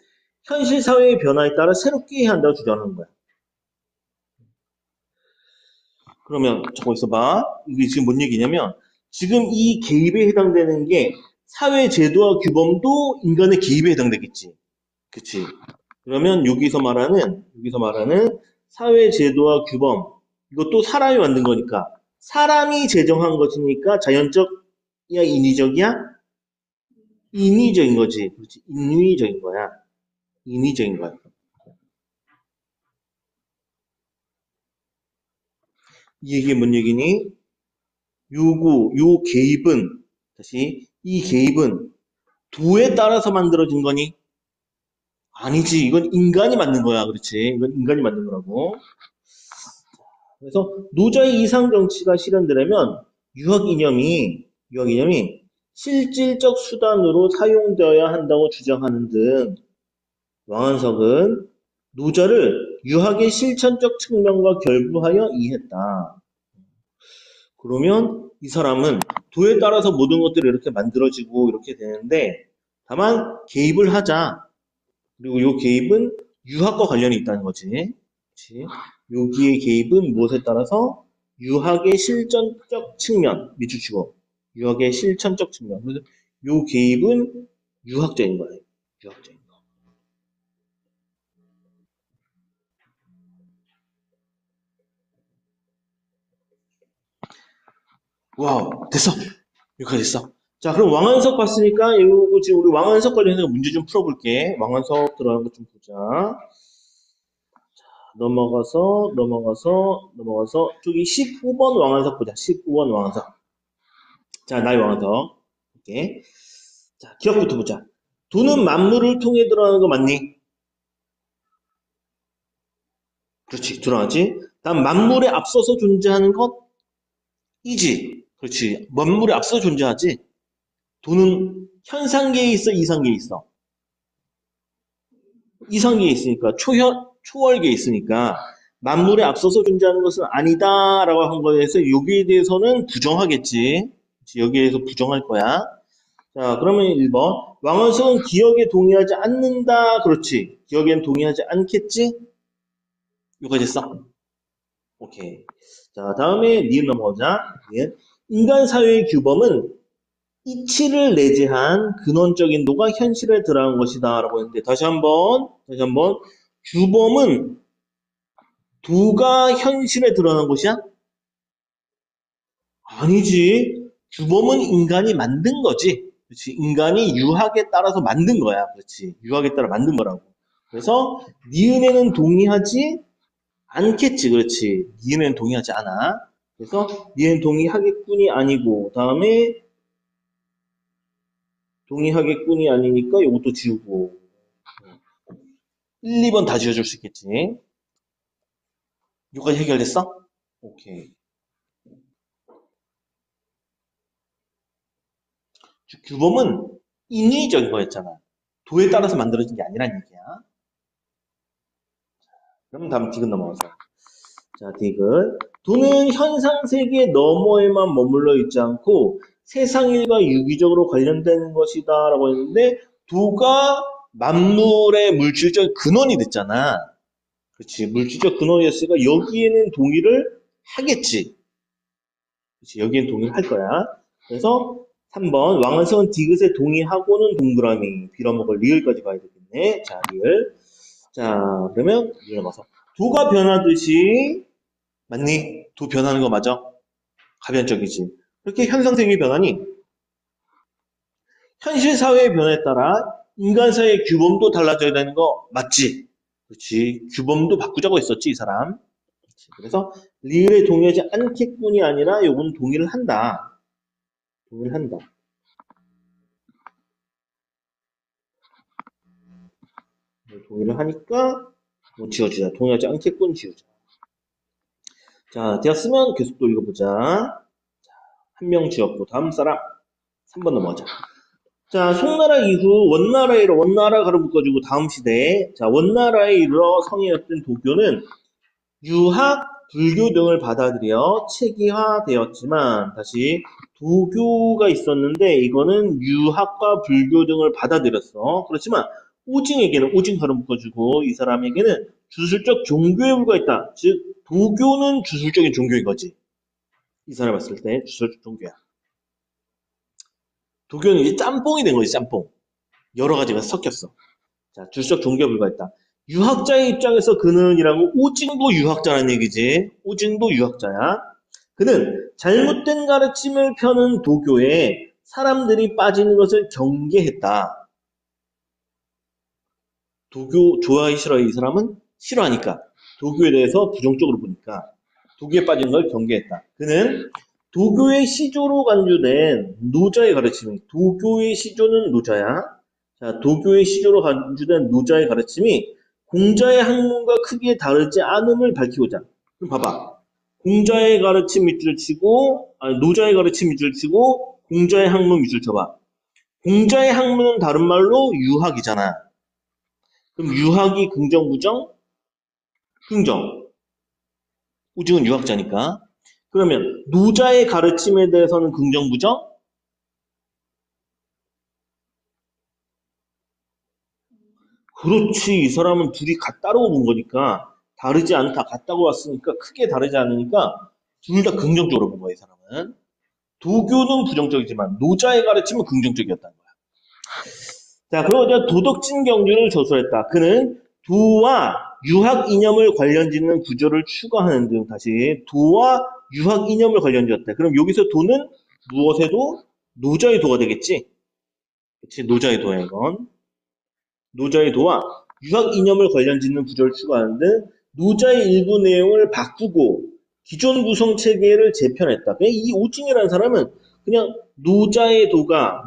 현실 사회의 변화에 따라 새롭게 해야 한다고 주장하는 거야. 그러면 저거 있어봐. 이게 지금 뭔 얘기냐면 지금 이 개입에 해당되는 게 사회 제도와 규범도 인간의 개입에 해당되겠지. 그치? 그러면 여기서 말하는 사회 제도와 규범 이것도 사람이 만든 거니까 사람이 제정한 것이니까 자연적이야 인위적이야? 인위적인 거지. 그렇지. 인위적인 거야. 인위적인 거야. 이게 뭔 얘기니? 요 개입은, 다시, 이 개입은 도에 따라서 만들어진 거니? 아니지. 이건 인간이 만든 거야. 그렇지. 이건 인간이 만든 거라고. 그래서 노자의 이상 정치가 실현되려면 유학 이념이 실질적 수단으로 사용되어야 한다고 주장하는 등 왕한석은 노자를 유학의 실천적 측면과 결부하여 이해했다. 그러면 이 사람은 도에 따라서 모든 것들이 이렇게 만들어지고 이렇게 되는데 다만 개입을 하자. 그리고 이 개입은 유학과 관련이 있다는 거지. 그치? 여기의 개입은 무엇에 따라서 유학의 실천적 측면 밑줄 치고 유학의 실천적 측면. 그래서 이 개입은 유학자인 거예요. 유학자인 거. 와우, 됐어. 여기까지 됐어. 자, 그럼 왕한석 봤으니까 이거 지금 우리 왕한석 관련해서 문제 좀 풀어볼게. 왕한석 들어가는 거 좀 보자. 넘어가서 저기 19번 왕한석 보자. 19번 왕한석. 자, 나의 왕한석. 오케이. 자, 기억부터 보자. 돈은 만물을 통해 들어가는 거 맞니? 그렇지, 들어가지. 다음 만물에 앞서서 존재하는 것이지. 그렇지. 만물에 앞서 존재하지. 돈은 현상계에 있어, 이상계에 있어. 이상계에 있으니까 초월계에 있으니까 만물에 앞서서 존재하는 것은 아니다라고 한 거에서 여기에 대해서는 부정하겠지. 여기에 대해서 부정할 거야. 자, 그러면 1번. 왕원석은 기억에 동의하지 않는다. 그렇지. 기억엔 동의하지 않겠지? 여기까지 됐어. 오케이. 자, 다음에 니은 넘어가자. 니은. 인간 사회의 규범은 이치를 내재한 근원적인 도가 현실에 들어간 것이다. 라고 했는데, 다시 한번. 규범은 도가 현실에 드러난 것이야? 아니지. 규범은 인간이 만든 거지. 그렇지. 인간이 유학에 따라서 만든 거야. 그렇지. 유학에 따라 만든 거라고. 그래서 니은에는 동의하지 않겠지. 그렇지. 니은에는 동의하지 않아. 그래서 니은 동의하겠군이 아니고 다음에 동의하겠군이 아니니까 이것도 지우고 1, 2번 다 지워줄 수 있겠지. 여기까지 해결됐어? 오케이. 규범은 인위적인 거였잖아. 도에 따라서 만들어진 게 아니란 얘기야. 그럼 다음 디귿 넘어가서. 자, 디귿. 도는 현상 세계 너머에만 머물러 있지 않고 세상 일과 유기적으로 관련되는 것이다 라고 했는데 도가 만물의 물질적 근원이 됐잖아. 그렇지. 물질적 근원이었으니까 여기에는 동의를 하겠지. 그렇지. 여기에는 동의를 할 거야. 그래서 3번 왕은성은 디귿에 동의하고는 동그라미 빌어먹을 리을까지 가야 되겠네. 자, 리을. 자, 그러면 리을 넘어서. 도가 변하듯이 맞니? 도 변하는 거 맞아? 가변적이지. 그렇게 현상세계의 변하니 현실 사회의 변화에 따라 인간 사회의 규범도 달라져야 되는 거 맞지? 그렇지. 규범도 바꾸자고 했었지, 이 사람. 그렇지. 그래서 리을에 동의하지 않겠뿐이 아니라 요건 동의를 한다. 동의를 한다. 동의를 하니까 뭐 지워주자. 동의하지 않겠군 지우자. 자, 되었으면 계속 또 읽어보자. 한 명 지웠고 다음 사람 3번 넘어가자. 자, 송나라 이후 원나라 가로 묶어주고 다음 시대에 자 원나라에 이르러 성행했던 도교는 유학, 불교 등을 받아들여 체계화되었지만 다시 도교가 있었는데 이거는 유학과 불교 등을 받아들였어. 그렇지만 오징 가로 묶어주고 이 사람에게는 주술적 종교에 불과했다. 즉 도교는 주술적인 종교인 거지. 이 사람 봤을 때 주술적 종교야. 도교는 이제 짬뽕이 된 거지, 짬뽕. 여러 가지가 섞였어. 자, 주술적 종교에 불과했다. 유학자의 입장에서 그는이라고 오징도 유학자라는 얘기지. 오징도 유학자야. 그는 잘못된 가르침을 펴는 도교에 사람들이 빠지는 것을 경계했다. 도교 좋아하기 싫어해, 이 사람은? 싫어하니까. 도교에 대해서 부정적으로 보니까 도교에 빠지는 걸 경계했다. 그는 도교의 시조로 간주된 노자의 가르침이 도교의 시조는 노자야. 자, 도교의 시조로 간주된 노자의 가르침이 공자의 학문과 크게 다르지 않음을 밝히고자. 그럼 봐봐. 공자의 가르침 밑줄 치고, 아니, 노자의 가르침 밑줄 치고, 공자의 학문 밑줄 쳐봐. 공자의 학문은 다른 말로 유학이잖아. 그럼 유학이 긍정, 부정? 긍정. 오징어는 유학자니까. 그러면 노자의 가르침에 대해서는 긍정, 부정? 그렇지. 이 사람은 둘이 따로 본 거니까 다르지 않다. 같다고 왔으니까 크게 다르지 않으니까 둘 다 긍정적으로 본 거야, 이 사람은. 도교는 부정적이지만 노자의 가르침은 긍정적이었다는 거야. 자, 그리고 이제 도덕진 경주를 저술했다. 그는 도와 유학 이념을 관련 짓는 구조를 추가하는 등 다시 도와 유학 이념을 관련 지었다. 그럼 여기서 도는 무엇의 도? 노자의 도가 되겠지? 그치, 노자의 도야, 이건. 노자의 도와 유학 이념을 관련 짓는 구조를 추가하는데 노자의 일부 내용을 바꾸고 기존 구성 체계를 재편했다. 그냥 이 오진이라는 사람은 그냥 노자의 도가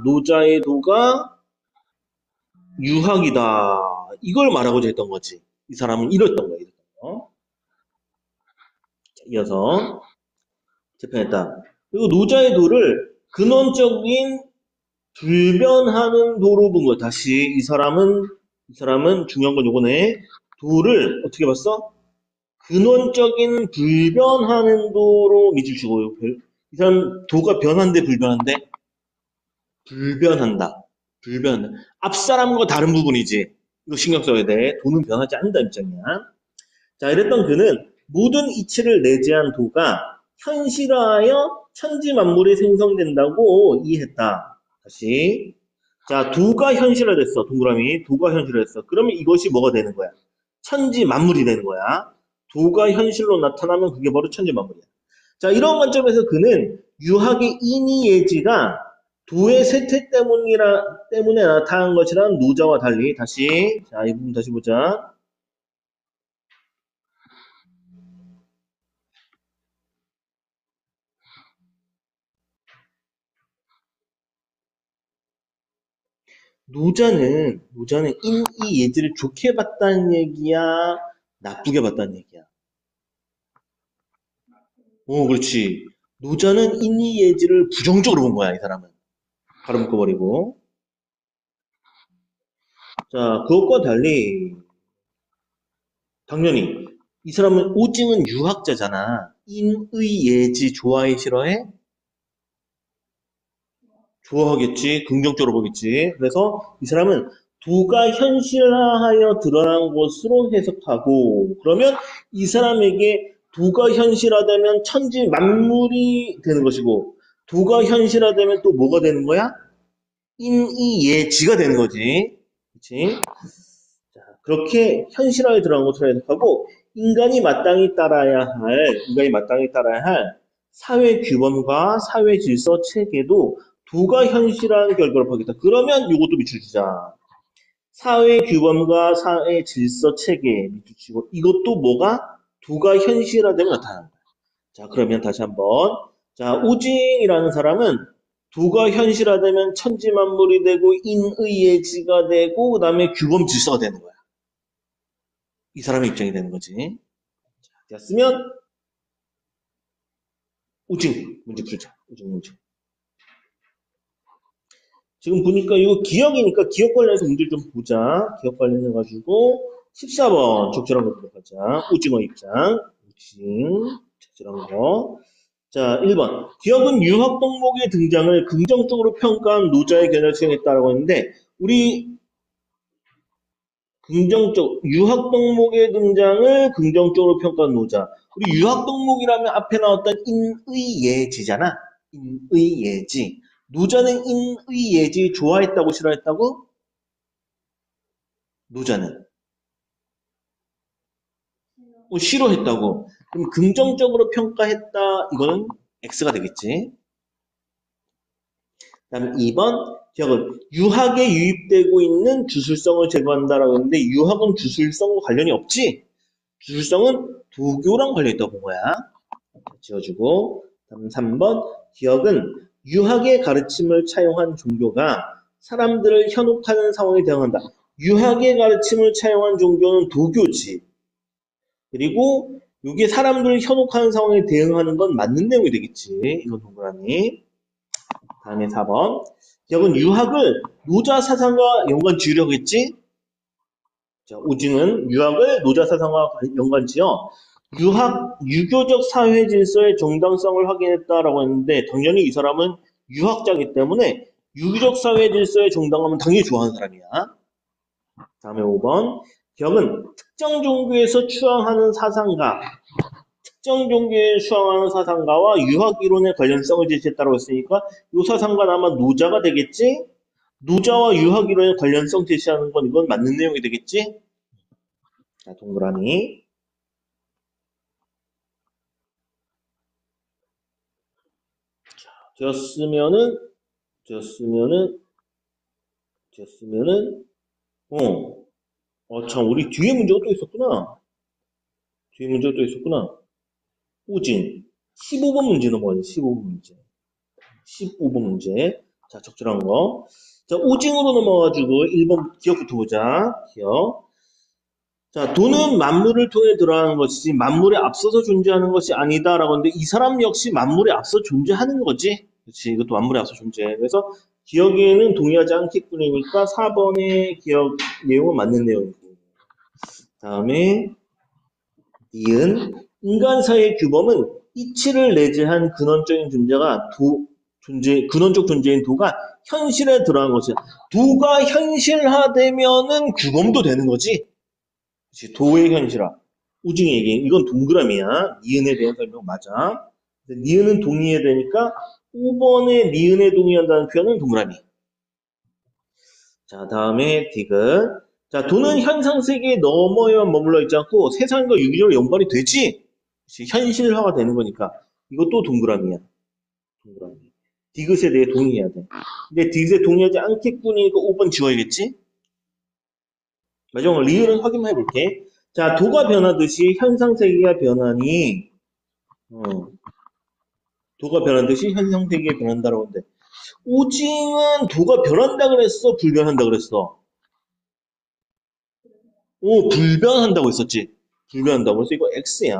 유학이다. 이걸 말하고자 했던 거지. 이 사람은 이랬던 거야. 이랬던 거. 자, 이어서 재편했다. 그리고 노자의 도를 근원적인 불변하는 도로 본 거야. 다시 이 사람은 중요한 건 요거네. 도를 어떻게 봤어? 근원적인 불변하는 도로 믿으시고 이 사람 도가 변한데 불변한데 불변한다. 불변. 앞사람과 다른 부분이지. 이거 신경 써야 돼. 도는 변하지 않는다 입장이야. 자, 이랬던 그는 모든 이치를 내재한 도가 현실화하여 천지 만물이 생성된다고 이해했다. 다시. 자, 도가 현실화됐어. 동그라미. 도가 현실화됐어. 그러면 이것이 뭐가 되는 거야? 천지 만물이 되는 거야. 도가 현실로 나타나면 그게 바로 천지 만물이야. 자, 이런 관점에서 그는 유학의 인이예지가 도의 쇠퇴 때문에 나타난 것이라는 노자와 달리 다시 자, 이 부분 다시 보자. 노자는 인이예지를 좋게 봤다는 얘기야, 나쁘게 봤다는 얘기야. 그렇지. 노자는 인이예지를 부정적으로 본 거야, 이 사람은. 바로 묶어버리고. 자, 그것과 달리 당연히 이 사람은 오징은 유학자잖아. 인의예지 좋아해 싫어해? 좋아하겠지. 긍정적으로 보겠지. 그래서 이 사람은 도가 현실화하여 드러난 것으로 해석하고 그러면 이 사람에게 도가 현실화되면 천지 만물이 되는 것이고 도가 현실화되면 또 뭐가 되는 거야? 인이예지가 되는 거지. 그렇지? 자, 그렇게 현실화에 들어간 것으로 해석하고 인간이 마땅히 따라야 할 사회 규범과 사회 질서 체계도 도가 현실화한 결과로 보겠다. 그러면 이것도 밑줄 치자. 사회 규범과 사회 질서 체계 밑줄 치고 이것도 뭐가 도가 현실화되면 나타난다. 자, 그러면 다시 한번. 자, 오징이라는 사람은 도가 현실화되면 천지만물이 되고 인의예지가 되고 그다음에 규범 질서가 되는 거야. 이 사람의 입장이 되는 거지. 자, 됐으면 오징 문제 풀자. 오징 문제. 지금 보니까 이거 기억이니까 기억 관련해서 문제를 좀 보자. 기억 관련해가지고 14번 적절한 거 보도록 하자. 오징어 입장. 오징 적절한 거. 자, 1번. 기억은 유학 덕목의 등장을 긍정적으로 평가한 노자의 견해를 수행했다라고 했는데 우리 유학 덕목의 등장을 긍정적으로 평가한 노자. 우리 유학 덕목이라면 앞에 나왔던 인의예지잖아. 인의예지. 노자는 인의예지 좋아했다고 싫어했다고? 노자는 싫어했다고. 그럼 긍정적으로 평가했다. 이거는 X가 되겠지. 그다음에 2번. 기억은 유학에 유입되고 있는 주술성을 제거한다라고 했는데 유학은 주술성과 관련이 없지. 주술성은 도교랑 관련있다고 본 거야. 지워주고. 다음 3번. 기억은 유학의 가르침을 차용한 종교가 사람들을 현혹하는 상황에 대응한다. 유학의 가르침을 차용한 종교는 도교지. 그리고 이게 사람들을 현혹하는 상황에 대응하는 건 맞는 내용이 되겠지. 이건 동그라미. 다음에 4번. 기억은 유학을 노자 사상과 연관 지으려고 했지? 자, 오징은 유학을 노자사상과 연관지어 유교적 사회 질서의 정당성을 확인했다라고 했는데, 당연히 이 사람은 유학자이기 때문에 유교적 사회 질서의 정당함은 당연히 좋아하는 사람이야. 다음에 5번. 기억은 특정 종교에서 추앙하는 사상가, 특정 종교에 추앙하는 사상가와 유학 이론의 관련성을 제시했다고 했으니까 이 사상가는 아마 노자가 되겠지? 노자와 유학 이론의 관련성 제시하는 건 이건 맞는 내용이 되겠지? 자, 동그라미. 되었으면은, 되었으면은, 되었으면은, 참, 우리 뒤에 문제가 또 있었구나. 뒤에 문제가 또 있었구나. 오진. 15번 문제 넘어가죠, 15번 문제. 15번 문제. 자, 적절한 거. 자, 오징으로 넘어가지고 1번 기억부터 보자. 기억. 자, 돈은 만물을 통해 들어가는 것이지 만물에 앞서서 존재하는 것이 아니다라고 하는데 이 사람 역시 만물에 앞서 존재하는 거지. 그렇지. 이것도 만물에 앞서 존재해. 그래서 기억에는 동의하지 않겠뿐이니까 4번의 기억 내용은 맞는 내용이고. 다음에 니은 인간사의 규범은 이치를 내재한 근원적인 존재가 근원적 존재인 도가 현실에 들어간 것이야. 도가 현실화되면은 규범도 되는 거지. 그치, 도의 현실화. 우징의 얘기. 이건 동그라미야. 니은에 대한 설명 맞아. 니은은 동의해야 되니까 5번에 니은에 동의한다는 표현은 동그라미. 자, 다음에 디귿. 자, 도는 현상세계에 너머에만 머물러 있지 않고 세상과 유기적으로 연관이 되지. 그치, 현실화가 되는 거니까. 이것도 동그라미야. 동그라미. 디귿에 대해 동의해야 돼. 근데 디귿에 동의하지 않겠군이니까 5번 지워야겠지? 마지막으로 리을은 확인만 해볼게. 자, 도가 변하듯이 현상세계가 변하니, 도가 변하듯이 현상세계가 변한다라고 하는데, 오징은 도가 변한다 그랬어? 불변한다 그랬어? 불변한다고 했었지. 불변한다고 해서 이거 X야.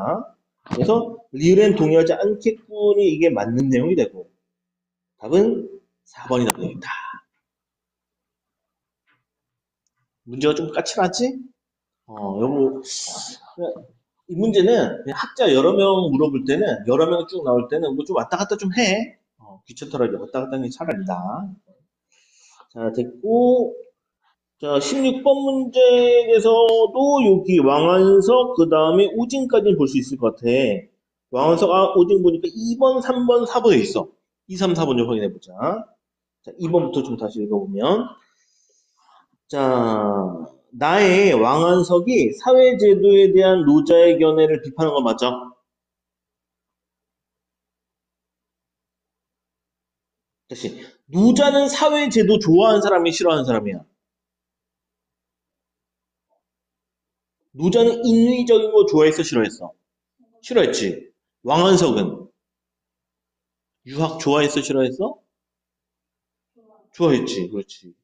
그래서 리을엔 동의하지 않겠군이 이게 맞는 내용이 되고, 답은 4번이 답니다 문제가 좀 까칠하지? 여보, 이 문제는 그냥 학자 여러 명 물어볼 때는 여러 명 쭉 나올 때는 뭐 좀 왔다 갔다 좀 해. 귀찮더라도 왔다 갔다 하는 게 차라리 나. 자, 됐고. 자, 16번 문제에서도 여기 왕안석 그 다음에 오진까지는 볼 수 있을 것 같아. 왕안석 오진 보니까 2번, 3번, 4번에 있어. 2, 3, 4번 좀 확인해 보자. 자, 2번부터 좀 다시 읽어보면 자, 나의 왕안석이 사회제도에 대한 노자의 견해를 비판한 거 맞아? 다시 노자는 사회제도 좋아하는 사람이 싫어하는 사람이야. 노자는 인위적인 거 좋아했어 싫어했어? 싫어했지. 왕한석은 유학 좋아했어 싫어했어? 좋아했지. 그렇지.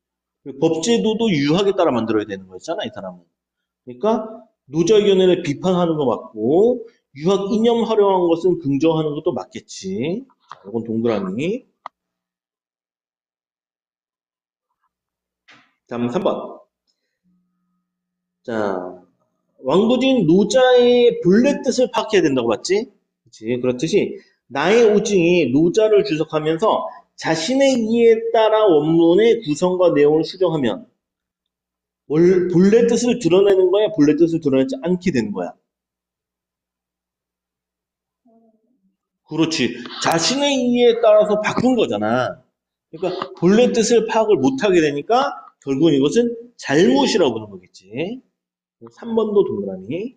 법제도도 유학에 따라 만들어야 되는 거였잖아 이 사람은. 그러니까 노자 견해를 비판하는 거 맞고 유학 이념 활용한 것은 긍정하는 것도 맞겠지. 자, 이건 동그라미. 다음 3번. 자, 왕도진 노자의 본래 뜻을 파악해야 된다고 봤지? 그치? 그렇듯이 나의 오징이 노자를 주석하면서 자신의 이해에 따라 원문의 구성과 내용을 수정하면 본래 뜻을 드러내는 거야? 본래 뜻을 드러내지 않게 되는 거야? 그렇지. 자신의 이해에 따라서 바꾼 거잖아. 그러니까 본래 뜻을 파악을 못하게 되니까 결국은 이것은 잘못이라고 보는 거겠지. 3번도 동그라미.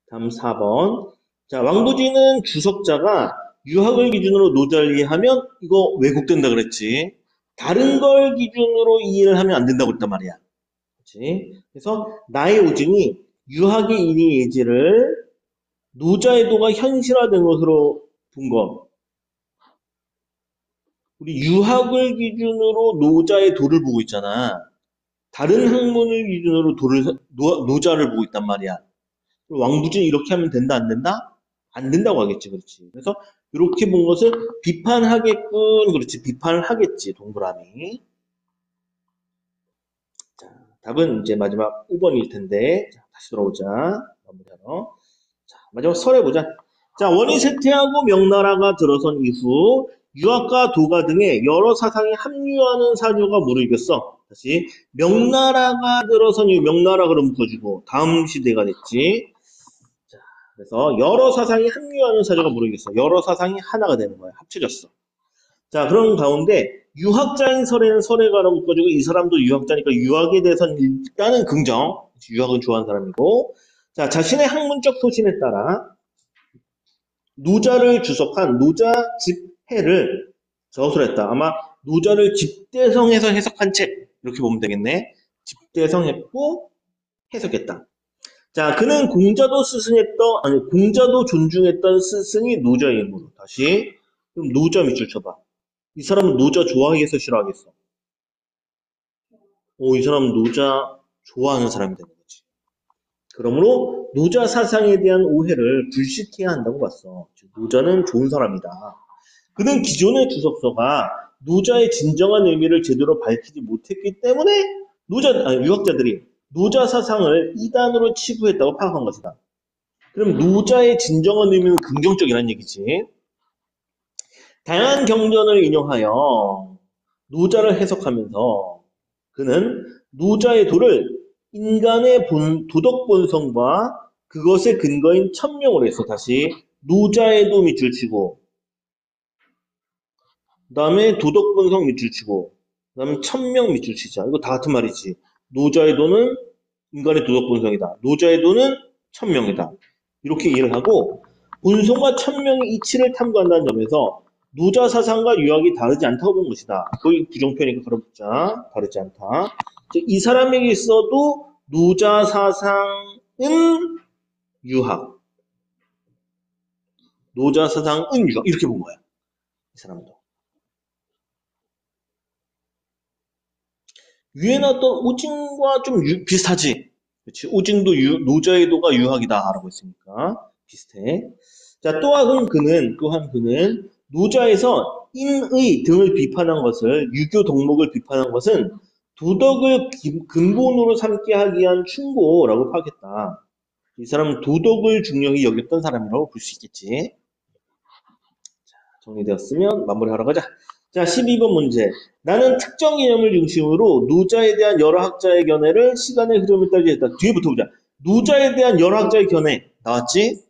다음 4번. 자, 왕도지는 주석자가 유학을 기준으로 노자를 이해하면 이거 왜곡된다 그랬지. 다른 걸 기준으로 이해를 하면 안 된다고 그랬단 말이야. 그렇지? 그래서 나의 오징이 유학의 인의 예지를 노자의 도가 현실화된 것으로 본 것. 우리 유학을 기준으로 노자의 도를 보고 있잖아. 다른 학문을 기준으로 노자를 보고 있단 말이야. 왕부진 이렇게 하면 된다, 안 된다? 안 된다고 하겠지, 그렇지. 그래서 이렇게 본 것을 비판하겠군, 그렇지. 비판을 하겠지, 동그라미. 자, 답은 이제 마지막 5번일 텐데. 자, 다시 돌아오자. 마무리하러. 자, 마지막 설해 보자. 자, 원이 쇠퇴하고 명나라가 들어선 이후 유학과 도가 등의 여러 사상이 합류하는 사조가 뭐를 이겼어? 다시 명나라가 들어선 이후 명나라 그럼 묶어주고 다음 시대가 됐지. 자, 그래서 여러 사상이 합류하는 사조가 뭐를 이겼어? 여러 사상이 하나가 되는 거야. 합쳐졌어. 자, 그런 가운데 유학자인 설에는 설해가로 묶어주고 이 사람도 유학자니까 유학에 대해서는 일단은 긍정. 유학은 좋아하는 사람이고. 자, 자신의 학문적 소신에 따라 노자를 주석한 노자 집해를 저술했다. 아마 노자를 집대성해서 해석한 책 이렇게 보면 되겠네. 집대성했고 해석했다. 자, 그는 공자도 존중했던 스승이 노자의 이름으로. 다시 그럼 노자 밑줄 쳐봐. 이 사람은 노자 좋아하겠어, 싫어하겠어? 이 사람은 노자 좋아하는 사람이 되는 거지. 그러므로 노자 사상에 대한 오해를 불식해야 한다고 봤어. 노자는 좋은 사람이다. 그는 기존의 주석서가 노자의 진정한 의미를 제대로 밝히지 못했기 때문에 유학자들이 노자 사상을 이단으로 치부했다고 파악한 것이다. 그럼 노자의 진정한 의미는 긍정적이라는 얘기지. 다양한 경전을 인용하여 노자를 해석하면서 그는 노자의 도를 인간의 도덕 본성과 그것의 근거인 천명으로 해서 다시 노자의 도 밑줄 치고 그 다음에 도덕 본성 밑줄 치고 그 다음에 천명 밑줄 치자. 이거 다 같은 말이지. 노자의 도는 인간의 도덕 본성이다. 노자의 도는 천명이다. 이렇게 이해를 하고 본성과 천명의 이치를 탐구한다는 점에서 노자 사상과 유학이 다르지 않다고 본 것이다. 거의 부정표니까 걸어붙자. 다르지 않다. 이 사람에게 있어도 노자 사상은 유학. 노자 사상은 유학. 이렇게 본 거야. 이 사람도. 위에 나왔던 오징과 좀 비슷하지? 그렇지. 오징도 노자의 도가 유학이다라고 했으니까 비슷해. 자, 또한 그는 노자에서 인의 등을 비판한 것을 유교 덕목을 비판한 것은 도덕을 근본으로 삼게 하기 위한 충고라고 파악했다. 이 사람은 도덕을 중요히 여겼던 사람이라고 볼 수 있겠지. 자, 정리되었으면 마무리하러 가자. 자, 12번 문제. 나는 특정 개념을 중심으로 노자에 대한 여러 학자의 견해를 시간의 흐름에 따라 했다. 뒤에부터 보자. 노자에 대한 여러 학자의 견해 나왔지?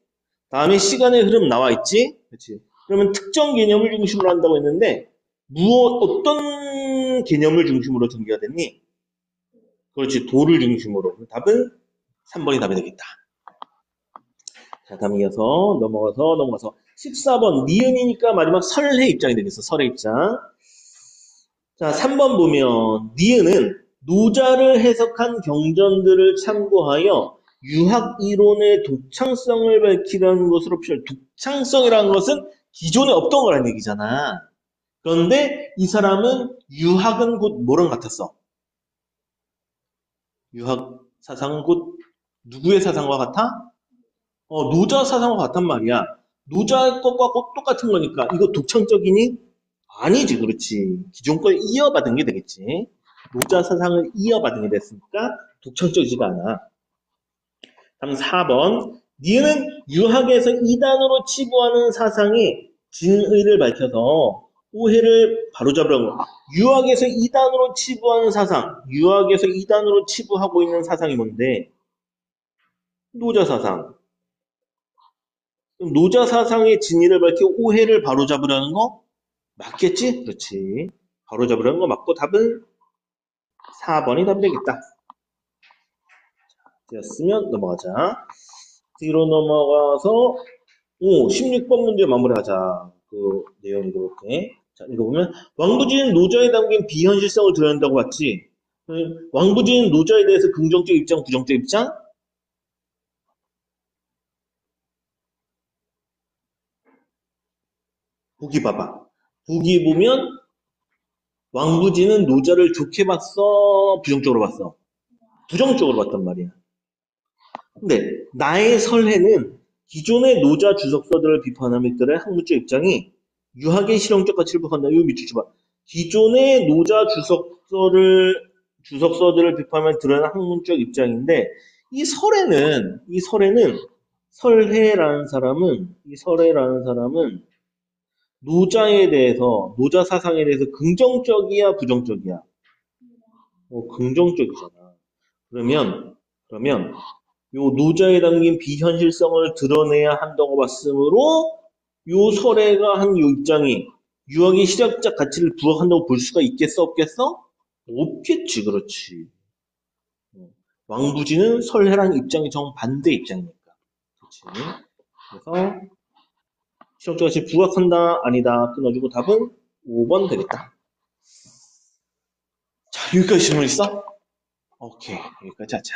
다음에 시간의 흐름 나와 있지? 그렇지. 그러면 특정 개념을 중심으로 한다고 했는데 어떤 개념을 중심으로 전개가 됐니? 그렇지. 도를 중심으로. 답은 3번이 답이 되겠다. 자, 다음 이어서 넘어가서 14번 니은이니까 마지막 설의 입장이 되겠어. 설의 입장. 자, 3번 보면 니은은 노자를 해석한 경전들을 참고하여 유학 이론의 독창성을 밝히라는 것으로 표현. 독창성이라는 것은 기존에 없던 거라는 얘기잖아. 그런데 이 사람은 유학은 곧 뭐랑 같았어? 유학 사상은 곧 누구의 사상과 같아? 노자 사상과 같단 말이야. 노자 것과 꼭 똑같은 거니까 이거 독창적이니? 아니지, 그렇지. 기존 걸 이어받은 게 되겠지. 노자 사상을 이어받은 게 됐으니까 독창적이지가 않아. 다음 4번. 니은은 유학에서 이단으로 치부하는 사상이 진의를 밝혀서 오해를 바로잡으라고. 유학에서 이단으로 치부하는 사상, 유학에서 이단으로 치부하고 있는 사상이 뭔데? 노자 사상. 그럼 노자 사상의 진의를 밝히고 오해를 바로잡으려는 거 맞겠지? 그렇지. 바로잡으려는 거 맞고 답은 4번이 답이 되겠다. 되었으면 넘어가자. 뒤로 넘어가서 16번 문제 마무리하자. 그 내용 이렇게. 자, 읽어보면 왕부지는 노자에 담긴 비현실성을 드러낸다고 봤지. 왕부지는 노자에 대해서 긍정적 입장, 부정적 입장? 보기 봐봐. 보기 보면 왕부지는 노자를 좋게 봤어, 부정적으로 봤어? 부정적으로 봤단 말이야. 근데 나의 설해는 기존의 노자 주석서들을 비판하는 이들의 학문적 입장이 유학의 실용적 가치를 부각한다. 이거 밑줄 쳐봐. 기존의 노자 주석서를 주석서들을 비판하며 드러난 학문적 입장인데 이 설에는 설해라는 사람은 노자 사상에 대해서 긍정적이야, 부정적이야? 긍정적이잖아. 그러면 요 노자에 담긴 비현실성을 드러내야 한다고 봤으므로 요 설애가 한 요 입장이 유학의 시작적 가치를 부각한다고 볼 수가 있겠어, 없겠어? 없겠지, 그렇지. 왕부지는 설해라는 입장이 정반대 입장이니까. 그렇지. 그래서 시작적 가치를 부각한다, 아니다 끊어주고 답은 5번 되겠다. 자, 여기까지 질문 있어? 오케이, 여기까지 하자.